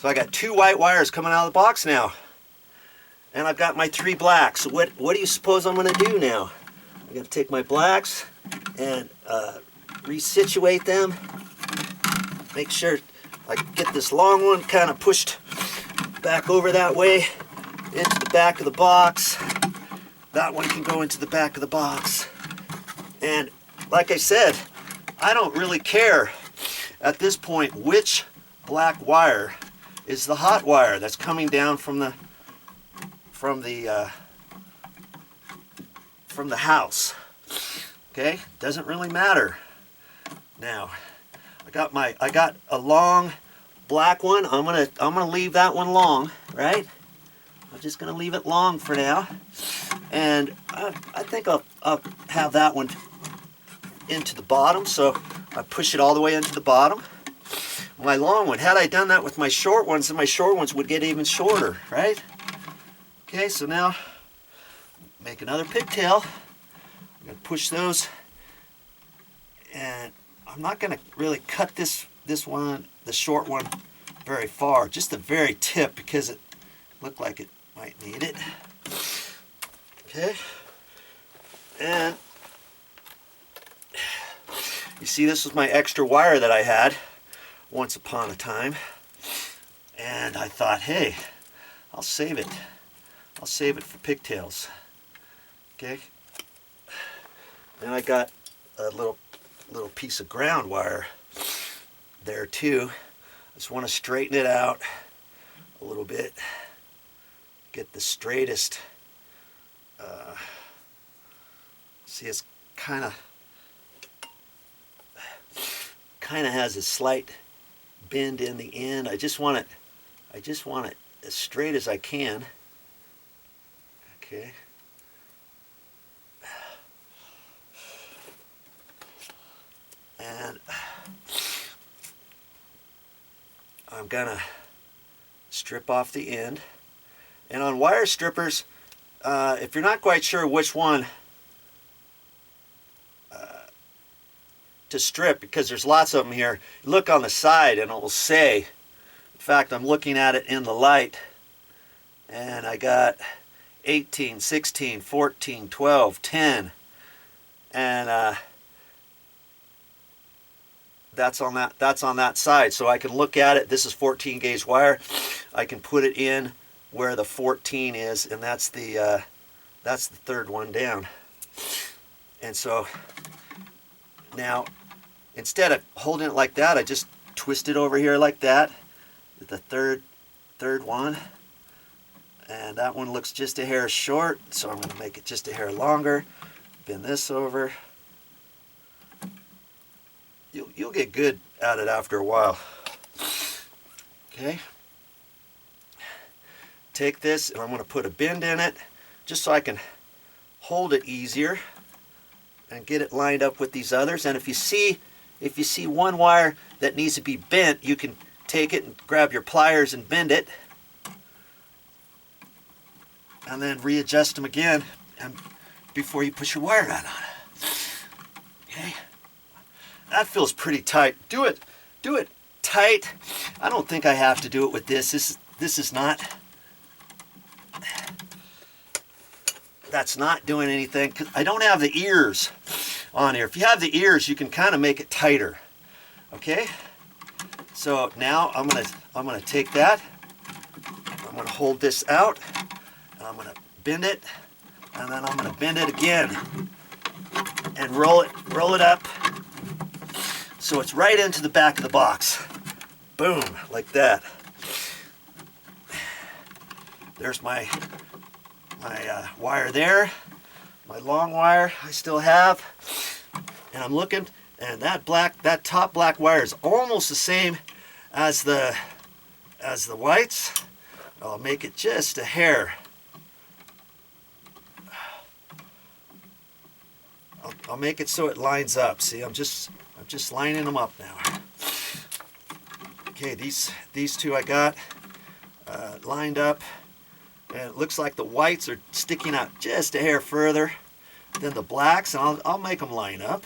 So I got 2 white wires coming out of the box now. And I've got my 3 blacks. So what do you suppose I'm going to do now? I'm going to take my blacks and resituate them. Make sure I get this long one kind of pushed back over that way into the back of the box. That one can go into the back of the box. And like I said, I don't really care at this point which black wire is the hot wire that's coming down from the house. Okay, doesn't really matter. Now, I got a long black one. I'm gonna leave that one long, right? I'm just gonna leave it long for now, and I think I'll have that one into the bottom. So I push it all the way into the bottom. My long one. Had I done that with my short ones, then my short ones would get even shorter, right? Okay, so now make another pigtail. I'm gonna push those, and I'm not gonna really cut this one, the short one, very far, just the very tip, because it looked like it might need it. Okay, and you see, this was my extra wire that I had once upon a time, and I thought, hey, I'll save it. I'll save it for pigtails. Okay, and I got a little piece of ground wire there too. I just want to straighten it out a little bit, get the straightest. See, it's kind of has a slight bend in the end. I just want it as straight as I can. Okay. And I'm gonna strip off the end. And on wire strippers, if you're not quite sure which one to strip, because there's lots of them here, look on the side and it will say, in fact, I'm looking at it in the light, and I got 18, 16, 14, 12, 10, and that's on that side. So I can look at it. This is 14 gauge wire. I can put it in where the 14 is, and that's the third one down. And so now, instead of holding it like that, I just twist it over here like that, the third one, and that one looks just a hair short, so I'm going to make it just a hair longer. Bend this over. You'll get good at it after a while. Okay. Take this, and I'm going to put a bend in it just so I can hold it easier and get it lined up with these others. And if you see one wire that needs to be bent, you can take it and grab your pliers and bend it, and then readjust them again, and before you push your wire out on it. Okay. That feels pretty tight. Do it tight. I don't think I have to do it with this. This is not. That's not doing anything, because I don't have the ears on here. If you have the ears, you can kind of make it tighter. Okay. So now I'm gonna take that. I'm gonna hold this out, and I'm gonna bend it, and then I'm gonna bend it again, and roll it up, so it's right into the back of the box. Boom, like that. There's my wire there, my long wire I still have, and I'm looking, and that top black wire is almost the same as the whites. I'll make it just a hair. I'll make it so it lines up. See, I'm just lining them up now. Okay, these two I got lined up, and it looks like the whites are sticking out just a hair further than the blacks, and I'll make them line up.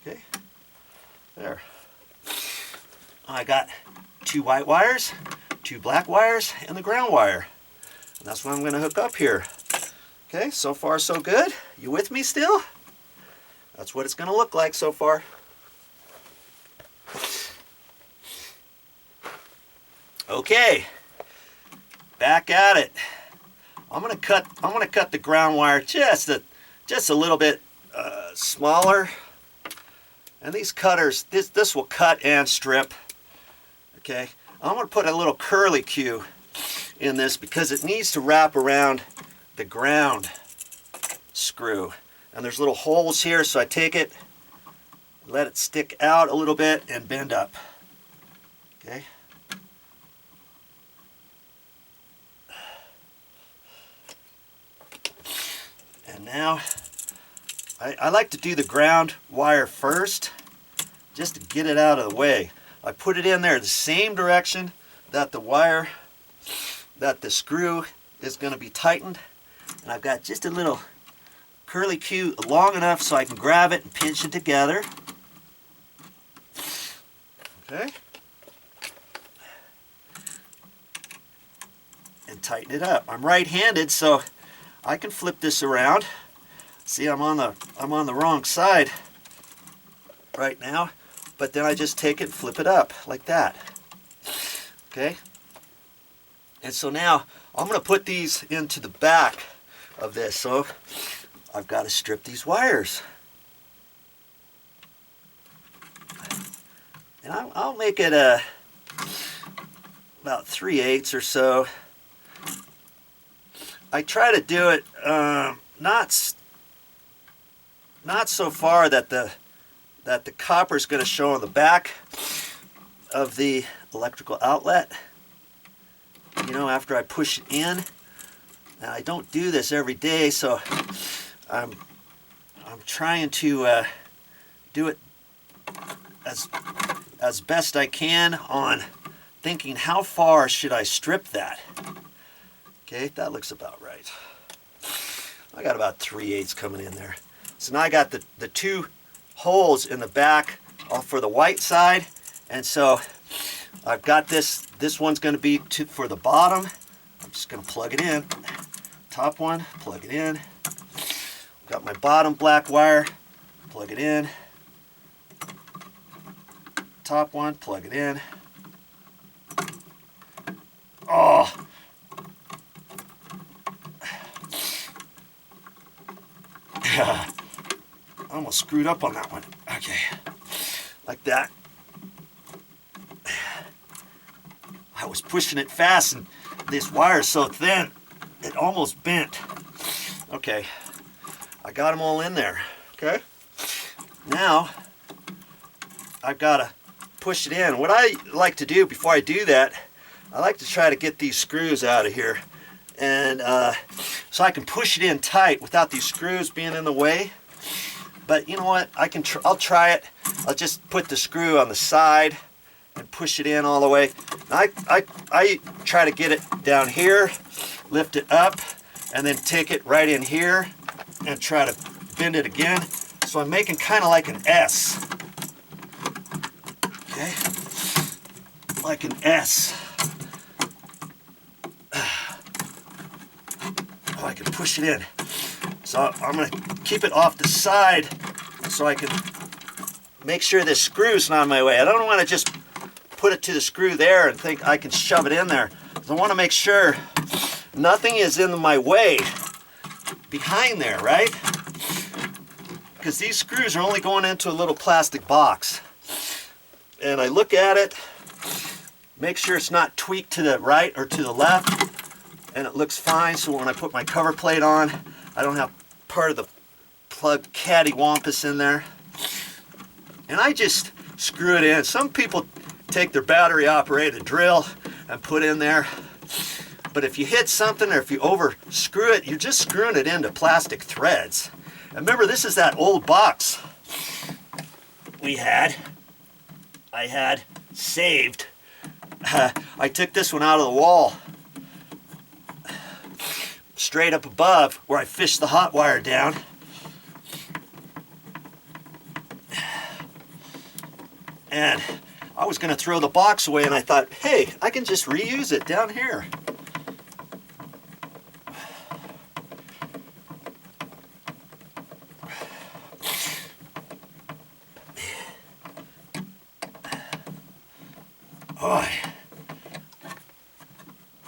Okay, there. I got 2 white wires. 2 black wires and the ground wire. And that's what I'm going to hook up here. Okay, so far so good. You with me still? That's what it's going to look like so far. Okay, back at it. I'm gonna cut the ground wire just a little bit smaller. And these cutters, this will cut and strip. Okay, I'm gonna put a little curly Q in this because it needs to wrap around the ground screw. And there's little holes here, so I take it, let it stick out a little bit, and bend up. Okay. And now, I like to do the ground wire first, just to get it out of the way. I put it in there the same direction that the screw is going to be tightened. And I've got just a little curly Q long enough so I can grab it and pinch it together. Okay. And tighten it up. I'm right-handed, so I can flip this around. See, I'm on the wrong side right now, but then I just take it and flip it up like that. Okay? And so now I'm going to put these into the back of this. So I've got to strip these wires. And I'll make it about 3/8 or so. I try to do it not so far that the copper is going to show on the back of the electrical outlet. You know, after I push it in. Now I don't do this every day, so I'm trying to do it as best I can on thinking how far should I strip that. Okay, that looks about right. I got about 3/8 coming in there. So now I got the 2 holes in the back for the white side, and so I've got this one's going to be for the bottom. I'm just going to plug it in. Top one, plug it in. Got my bottom black wire, plug it in. Top one, plug it in. Oh! I almost screwed up on that one. Okay, like that. I was pushing it fast and this wire is so thin, it almost bent. Okay, I got them all in there. Okay, now I've got to push it in. What I like to do before I do that, I like to try to get these screws out of here, and so I can push it in tight without these screws being in the way. But you know what? I'll try it. I'll just put the screw on the side and push it in all the way. I try to get it down here, lift it up, and then take it right in here and try to bend it again. So I'm making kind of like an S. Okay? Like an S. Oh, I can push it in. So I'm going to keep it off the side so I can make sure this screw's not in my way. I don't want to just put it to the screw there and think I can shove it in there. So I want to make sure nothing is in my way behind there, right? Because these screws are only going into a little plastic box. And I look at it, make sure it's not tweaked to the right or to the left, and it looks fine. So when I put my cover plate on, I don't have part of the plug cattywampus in there. And I just screw it in. Some people take their battery operated drill and put in there. But if you hit something or if you over screw it, you're just screwing it into plastic threads. And remember, this is that old box I had saved. I took this one out of the wall, straight up above where I fished the hot wire down. And I was going to throw the box away, and I thought, hey, I can just reuse it down here. Oh,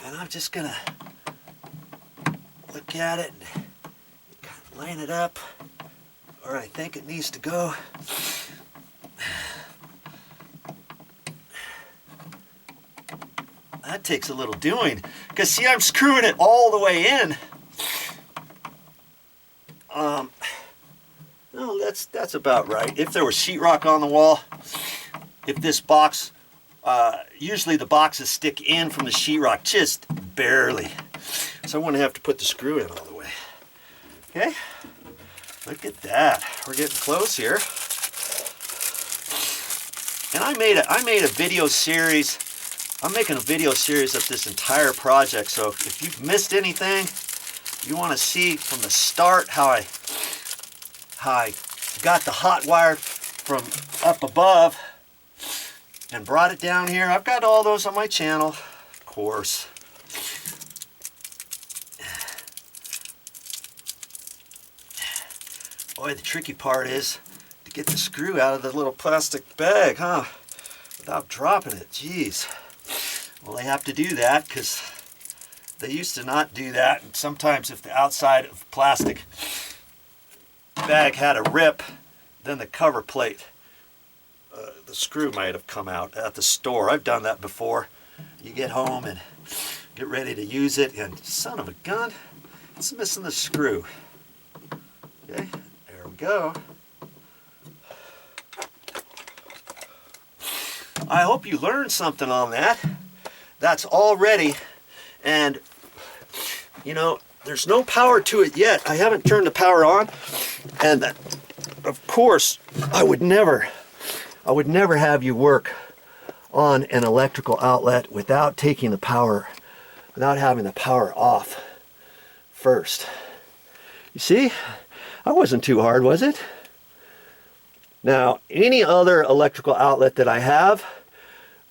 and I'm just going to look at it and line it up where I think it needs to go. That takes a little doing, because see, I'm screwing it all the way in. No, that's about right. If there was sheetrock on the wall, if this box, usually the boxes stick in from the sheetrock just barely, so I wouldn't have to put the screw in all the way. Okay, look at that. We're getting close here. And I made a video series. I'm making a video series of this entire project, so if you've missed anything, you want to see from the start how I got the hot wire from up above and brought it down here. I've got all those on my channel, of course. Boy, the tricky part is to get the screw out of the little plastic bag, huh? Without dropping it, jeez. Well, they have to do that because they used to not do that. And sometimes if the outside of plastic bag had a rip, then the cover plate, the screw might have come out at the store. I've done that before. You get home and get ready to use it, and son of a gun, it's missing the screw. Okay, there we go. I hope you learned something on that. That's all ready, and you know, there's no power to it yet. I haven't turned the power on, and of course I would never have you work on an electrical outlet without taking the power, without having the power off first. You see, that wasn't too hard, was it? Now, any other electrical outlet that I have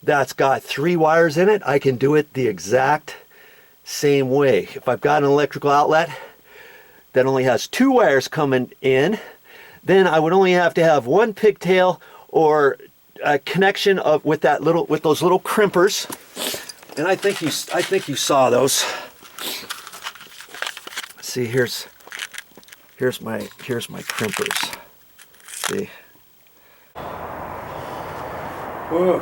that's got 3 wires in it, I can do it the exact same way. If I've got an electrical outlet that only has 2 wires coming in, then I would only have to have 1 pigtail or a connection with those little crimpers. And I think you saw those. See, here's my crimpers. See. Whoa.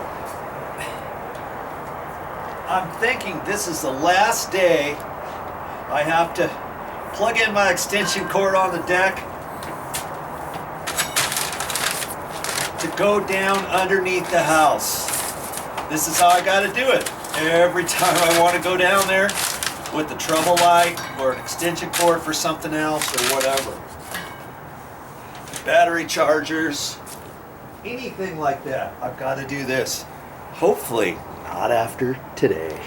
I'm thinking this is the last day I have to plug in my extension cord on the deck to go down underneath the house. This is how I got to do it. Every time I want to go down there with the trouble light or an extension cord for something else or whatever. Battery chargers, anything like that, I've got to do this. Hopefully not after today.